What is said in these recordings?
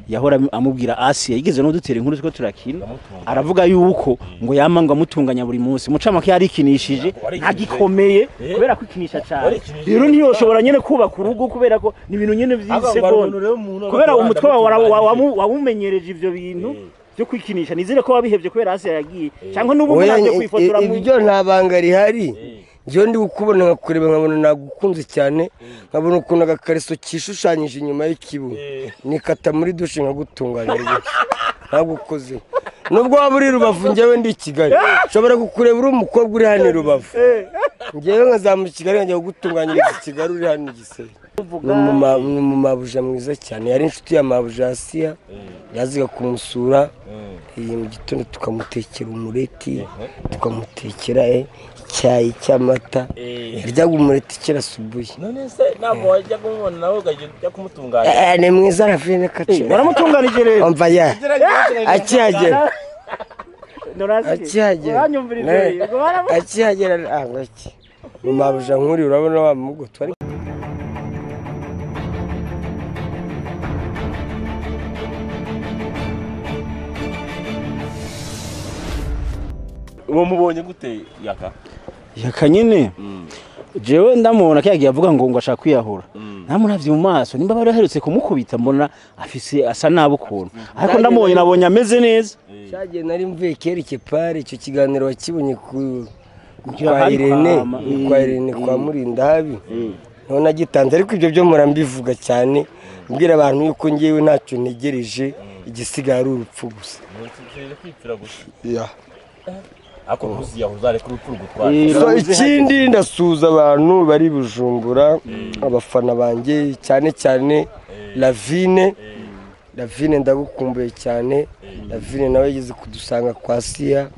yahora amubwira Asia yigeze no dutera inkuru two turakina aravuga yuko ngo yamanga mutunganya buri munsi mucamake yarikinishije ntagikomeye kubera kwikinisha cyane rero ntiyoshobora nyene kubaka urugo kubera ko ni ibintu nyene vy'isegonda kubera umutwe wamumenyereje ivyo bintu byo kwikinisha nizere ko wabihevye kubera Asia yagiye cyangwa n'ubu mwaje kwifotora mu ibyo ntabanga rihari Njo ndi ukubona ngakureba nkabona nagukunze cyane nkabona ukuntu agakariso kishushanyije inyuma y'ikibu nikata muri dushe nkagutunganya rwose nagukoze nubwo waburi Rubavu njyewe ndi Kigali nshobora kukureba uri umukobwa uri hano Rubavu njyewe nkazamu Kigali njya kugutunganyira Kigali uri hano Gisenyi mu mabuja mwiza cyane yari inshuti ya mabuja Asia yaziga kumusura mu gitondo tukamutekera umureti tukamutekera cyayi cyamata ryaga umureti kirasubuye none se nabo wajya kumubona nawe ukajya kumutunganya ni mwiza Ravine kace baramutunganije rero umva ya akihagera angaki mu mabuja nkuri urabona wa mugo twari uwo mubonye gute yaka nyine jewe ndamubona kyagiye avuga ngo ashaka kwiyahura namuravye mu maso nimba bari herutse kumukubita mbona afise asa nabo kuntu ariko ndamubonye nabonye ameze neza cyagiye nari mvuye kereke pare icyo kiganiro wakibonye kwa Irene kwa Murindahabi none agitanze ariko ibyo byo murambivuga cyane mbwira abantu yuko ngiyewe ntacyo ntegereje igisigaye ari urupfu gusa ako kuziyahuza reka urupfu rugutwara ikindi ndasuza abantu bari Bujumbura abafana banjye cyane Lavine ndagukumbuye cyane Lavine nawe yigeze kudusanga kwa Asia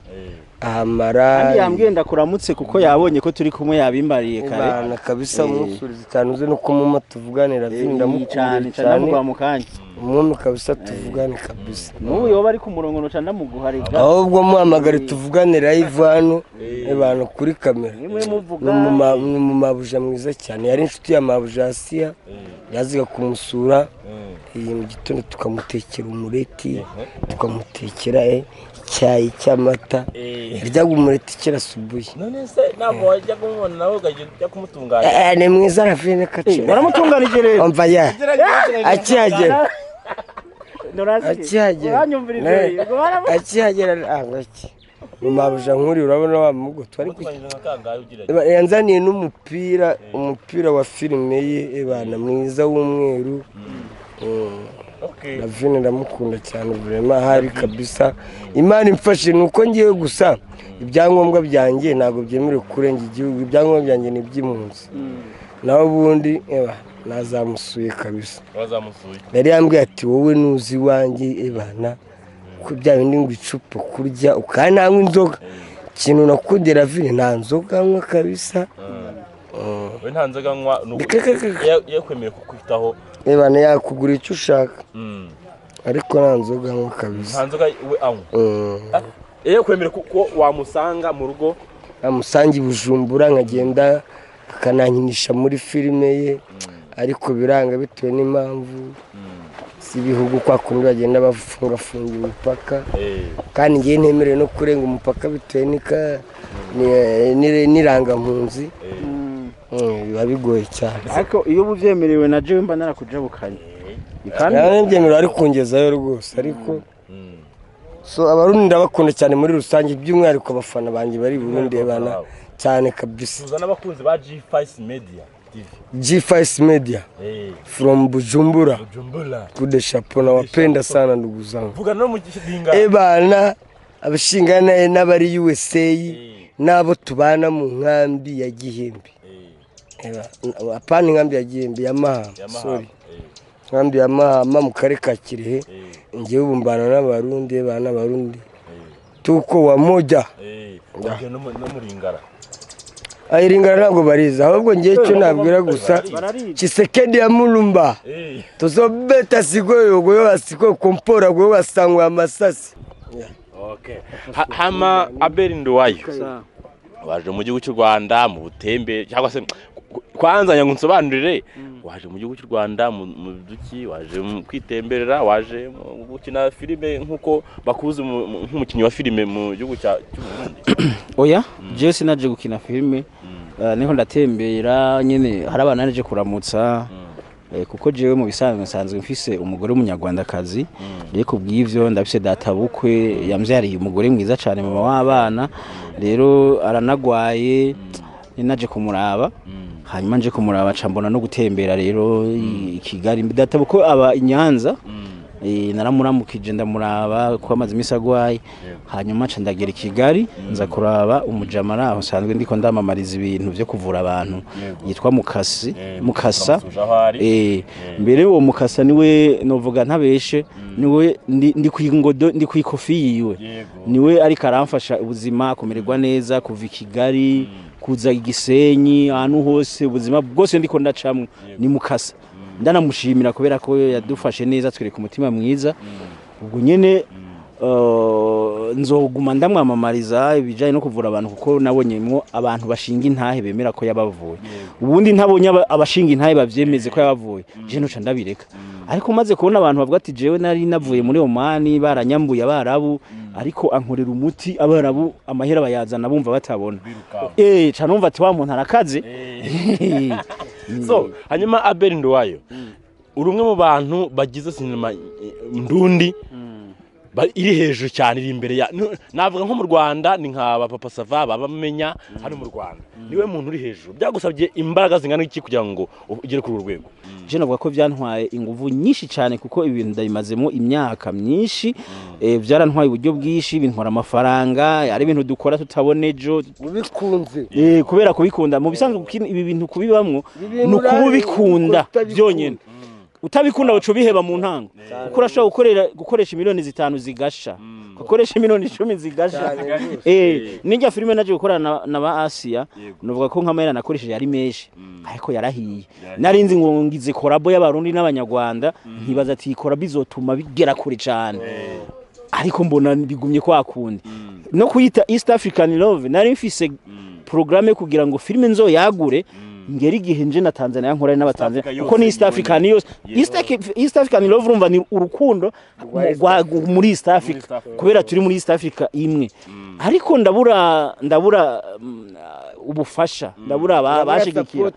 ahamara kandi yambwiye ndakuramutse kuko yabonye ko turi kumwe yabimbariye kare bana kabisa umusurize cyane uze no kumuma tuvugane Lavine ndamukumbuye cyane mu kanya umuntu kabisa tuvugane kabisa n'ubu yoba ari ku murongo no cyanda muguhariga ahubwo muhamagare tuvugane live hano abantu kuri kamera mu mabuja mwiza cyane yari inshuti ya mabuja Asia yaziga kumusura mu gitondo tukamutekera umureti tukamutekera cyayi cyamata ryaga umureti kirasubuye none se nabo wajya kumubona nawe ukajya kumutunganya ni mwiza Ravine kace baramutunganije rero umva ya akihagera angaki mu mabuja nkuri urabona wa mugo twari yanzaniye umupira wa filime ye bana mwiza w'umweru Lavine ndamukunda cyane vraiment hari kabisa Imana imfashe nuko ngiye gusa ibyangombwa byanjye ntago byemerewe kurenga igihugu ibyangombwa byanjye ni by'impunzi naho ubundi nazamusuye kabisa yari yambwiye ati wowe nuzi wanjye bana ko bya bindi ngo icupa kurya ukananywa inzoga kintu nakundira Lavine nta nzoga nywa kabisa we nta nzoga nywa yakwemeye kukwitaho bana yakugura icyo ushaka ariko nta nzoga nywa kabisa nta nzoga we anywa yakwemera kuko wamusanga mu rugo amusangi Bujumbura nkagenda akanankinisha muri filime ye ariko biranga bitewe n'impamvu ibihugu kwa kundi bagenda bafunga imipaka kandi ngiye ntemerewe no kurenga umupaka bitewe n'irangampunzi biba bigoye cyane ariko iyo ubuvyemerewe na jewe mba narakujabukanye kandi byemerewe ari kungezayo rwose ariko so abarundi ndabakunda cyane muri rusange by'umwihariko abafana banjye bari Burundi bana cyane kabisa uzana abakunzi ba G5 Media from Bujumbura kude shapona wapenda sana ndugu zangu vuga no mu gishinga bana abashingana n'abari USA nabo tubana mu nkambi ya Gihembe apana nkambi ya Gihembe ya Mahama sorry nkambi ya Mahama mu kare ka Kirehe ngiye ubumbana n'abarundi bana barundi tuko wa moja no muringara ayiringana ntabwo bariza ahubwo ngiye cyo nabwira gusa Chisekedi ya Mulumba tuzobeta sigoyo goyo basiko kompora goyo basangwa amasasi hama Abel Nduwayo waje mu gihugu cy'u Rwanda mu butembe cyangwa se kwanza nyangunsobanurire waje mu gihugu cy'u Rwanda mu duki waje kwitemberera waje gukina filime nkuko bakuze nk'umukinnyi wa filime mu gihugu cy'u Burundi oya je sinaje gukina filime niho ndatembera nyene hari abana naje kuramutsa kuko jewe mu bisanzwe mfise umugore w'umunyarwandakazi ariko bw'ivyo ndafise data bukwe yamvyariye umugore mwiza cyane mama w'abana rero aranagwaye ninaje kumuraba hanyuma nje kumuraba cambona no gutembera rero Kigali data buko aba Inyanza naramuramukije ndamuraba ko amaze imisagwaye hanyuma ca ndagera Kigali nza kuraba umujamara aho sanzwe ndiko ndamamariza ibintu byo kuvura abantu yitwa Mukasa mbere uwo Mukasa niwe novuga ntabeshe niwe ndi kwingodo ndi kwikofi yiwe niwe ari karamfasha ubuzima kumererwa neza kuva Kigali kuza Igisenyi ahantu hose ubuzima bwose ndiko ndacamwe ni Mukasa ndanamushimira kubera ko yadufashe neza twereka umutima mwiza ubwo nyene nzoguma ndamwamamariza ibijanye no kuvura abantu kuko nabonyemwo abantu bashinga intahe bemera ko yabavuye ubundi ntabonye abashinga intahe bavyemeze ko yabavuye je no ca ndabireka ariko maze kubona abantu bavuga ati jewe nari navuye muri Omani baranyambuye abarabu ariko ankorera umuti abarabu amahera bayazana bumva batabona ca numva ati wa muntu arakaze so hanyuma Abel Nduwayo urumwe mu bantu bagize sinema ndundi iri hejuru cyane iri imbere ya navuga nko mu Rwanda ni nk'aba Papa Sava babamenya hano mu Rwanda niwe muntu uri hejuru byagusabye imbaraga zingana iki kugira ngo ugere kuri urwego je navuga ko byantwaye inguvu nyinshi cyane kuko ibintu ndabimazemo imyaka myinshi byarantwaye uburyo bwishi bintwara amafaranga ari ibintu dukora tutabonejo ubikunze kubera kubikunda mu bisanzwe ibi bintu kubibamwo nukubikunda byonyene utabikunda uco biheba mu ntango uko urashobora gukoresha miliyoni 5 zigasha ukoresha miliyoni 10 zigasha ninjya filime naje gukorana na ba Asia nuvuga ko nkamera nakoresheje yari meshi ariko yarahiye narinzi ngo ngize korabo y'abarundi n'abanyarwanda nkibaza ati korabo izotuma bigera kure cyane ariko mbona bigumye kwa kundi no kuyita East African Love nari mfise programme kugira ngo filime nzo yagure ngeri gihe nje na Tanzania nkorana n'abatanzania kuko ni East African yose East African Love urumva ni urukundo muri East Africa kubera turi muri East Africa imwe ariko ndabura ubufasha ndabura abashigikira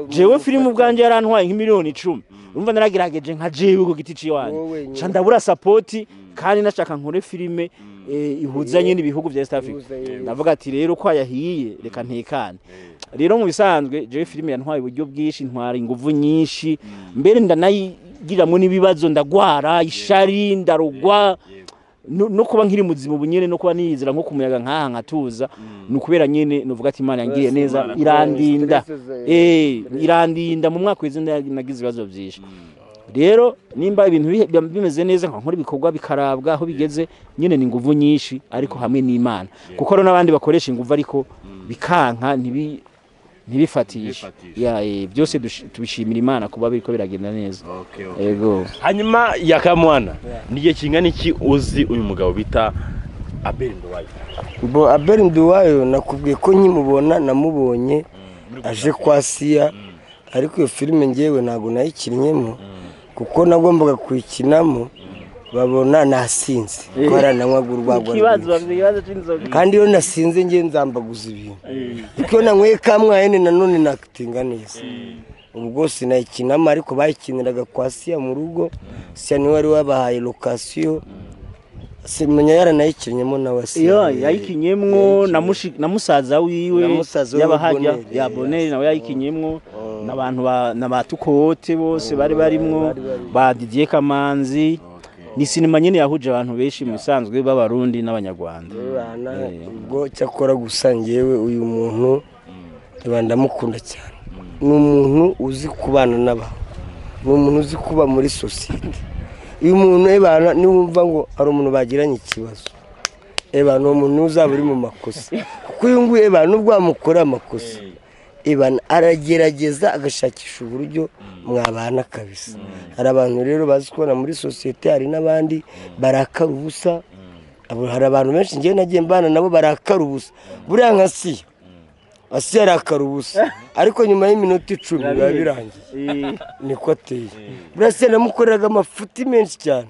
jewe filime ubwanje yarantwaye nk'imiliyoni 10 urumva naragirageje nka jewe ko giti ciwanje ca ndabura support kandi nashaka nkore filime ihuzanye n'ibihugu bya East Africa ndavuga ati rero ko yahiye reka ntekane rero mu bisanzwe jewe filime yantwaye uburyo bwishi ntwara inguvu nyinshi mbere ndanayigiramwe n'ibibazo ndagwara ishari ndarugwa no kuba nkiri muzima ubunyene no kuba niyizira nko kumuyaga nkaha nkatuza nukubera nyene novuga ati Imana yangiriye neza irandinda mu mwaka weze nagize ibibazo byinshi rero nimba ibintu bimeze neza nka nkora ibikorwa bikarabwa aho bigeze nyene ni inguvu nyinshi ariko hamwe n'Imana kuko ro nabandi bakoresha inguvu ariko bikanka ntibifatisha byose tubishimira Imana kuba biriko biragenda neza yego hanyuma yakamwana niye kingana iki uzi uyu mugabo bita Abel Nduwayo Abel Nduwayo nakubwiye ko nkimubona namubonye aje kwa Sia ariko iyo filime ngewe nago nayikinyemo kuko nagombaga kuyikinamo babona nasinze kwarananywaga urwagwa kandi iyo nasinze ngiye nzambaguza ibintu kuko nanyweye kamwayene nanone nakitinga neza ubwo sinayikinamo ariko bayikiniraga kwa Sia mu rugo Sia ni wari wabahaye location simenya yaranayikinyemo na wasi yayikinyemwo na musaza wiwe yabahajya ya Boneri nawe yayikinyemwo nabantu nabatukote bose bari barimwo ba Didier Kamanzi ni sinema nyene yahuje abantu beshi musanzwe b'abarundi n'abanyarwanda ubwo cyakora gusangiyewe uyu muntu ndamukunda cyane ni umuntu uzi kubana n'abantu ni umuntu uzi kuba muri society uyu muntu ebana niwumva ngo ari umuntu bagiranye ikibazo ebana umuntu uzaba uri mu makosa kuko uyu nguyu ebana ubwo amukora amakosa ebana aragerageza agashakisha uburyo mwabana kabisa hari abantu rero bazi kubona muri society hari n'abandi barakara ubusa hari abantu benshi ngiye nagiye mbana nabo barakara ubusa buriya nka Sia hasi yarakara ubusa ariko nyuma y'iminota 10 biba birangiye niko ateye burase namukoreraga amafuti menshi cyane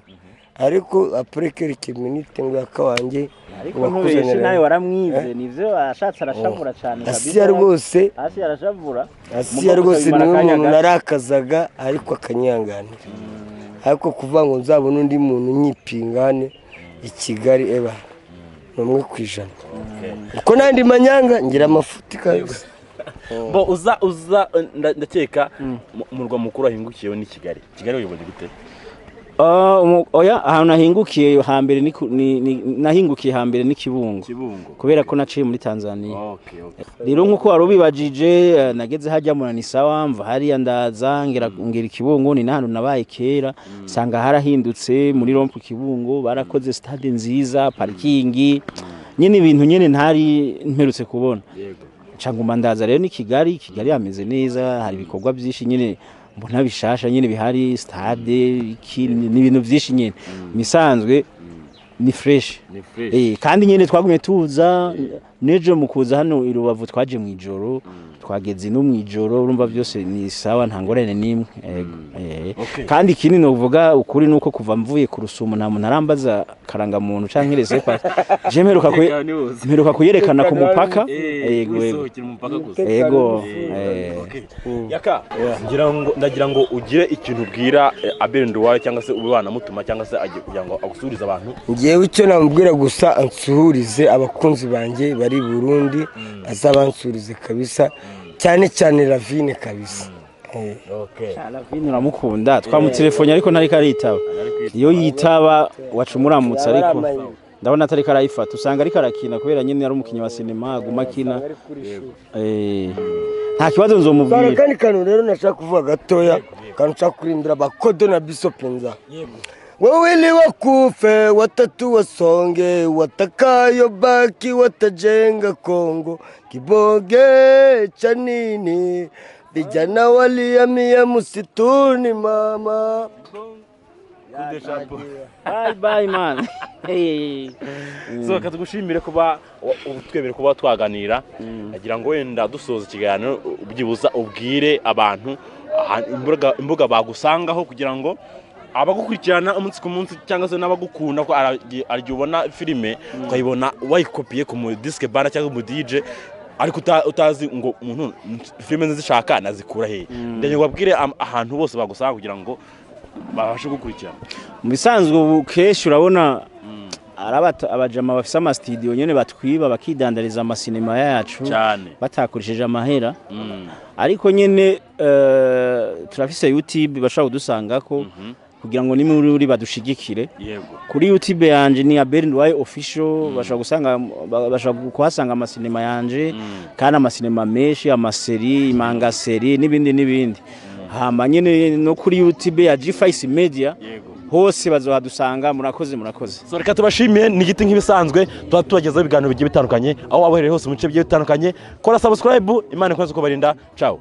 ariko après quelques minutes ngo akawanjye ariko ntubeshe nawe waramwize nivyo ashatse arashavura cyane hasi rwose hasi arashavura hasi rwose ni umuntu narakazaga ariko akanyanganira ariko kuva ngo nzabona undi muntu nyipingane i Kigali eba numwe kwijana uko nandi manyanga ngira amafuti kabisa bo uza ndakeka murwa mukuru ahingukiyeho ni Kigali uyoboye gute oya ahantu nahingukiye hambere nahingukiye hambere ni Kibungo kubera ko naciye muri Tanzania rero nkuko warubibajije nageze hajya munani sawa mva hari ndaza ngira Kibungo ni nahantu nabaye kera sanga harahindutse muri rompu Kibungo barakoze stade nziza parking nyine ibintu nyine ntari mperutse kubona canguma ndaza rero ni Kigali ameze neza hari ibikorwa byinshi nyine mbona bishasha nyine bihari stade n'ibintu byinshi nyine misanzwe ni fresh kandi nyine twagumye tuza nejo mukuza hano i Rubavu twaje mu ijoro twageze no mu ijoro urumva byose ni sawa nta ngorane nimwe kandi ikindi no kuvuga ukuri nuko kuva mvuye ku Rusumo nta muntu arambaza karanga muntu canke resepa je mperuka kuyerekana ku mupaka yego yaka ndagira ngo ugire ikintu ubwira Abel Nduwayo cyangwa se ubana mutuma cyangwa se agiye kugira ngo agusurize abantu ngiye icyo namubwira gusa ansuhurize abakunzi banjye bari Burundi azabansurize kabisa cyane Lavine kabisa Lavine uramukunda twamutelefone ariko ntari karitaba iyo yitaba wacumuramutse ariko ndabona atari karayifata usanga ari karakina kubera nyine ari umukinyi wa sinema aguma kina nta kibazo nzomubwira kandi kantu rero nashaka kuvuga gatoya kantu nshaka kurindira bakodo na biso penza wawili wakufe watatu wasonge watakayo baki watajenga Kongo kiboge cha nini vijana walihamia msituni mama bye man so katugushimire kuba twebere kuba twaganira agira ngo wenda dusoza ikiganiro ubyibuza ubwire abantu imbuga bagusangaho kugira ngo abagukurikirana umunsi ku munsi cyangwa se n'abagukunda ko aryo ubona filime ukayibona wayikopiye ku mu disque bar cyangwa mu DJ ariko utazi ngo umuntu filime nzishaka nazikura he ndenge wabwire ahantu bose bagusanga kugira ngo babashe gukurikirana mu bisanzwe ubukeshi urabona abajama bafise ama studio nyene batwiba bakidandariza amasinema yacu batakurishije amahera ariko nyene turafise YouTube bashaka kudusangako kugira ngo nimuri uri badushigikire kuri YouTube yanje ni Abel Nduwayo official bashaka kuhasanga amasinema yanje kandi amasinema menshi amaseri imanga seri n'ibindi hama nyene no kuri YouTube ya G5 Media hose bazohadusanga murakoze so reka tubashimiye ni giti nk'ibisanzwe tubagezaho ibiganiro bigiye bitandukanye aho wabahereye hose mu bice bigiye bitandukanye kora subscribe imana ikomeze kubarinda ciao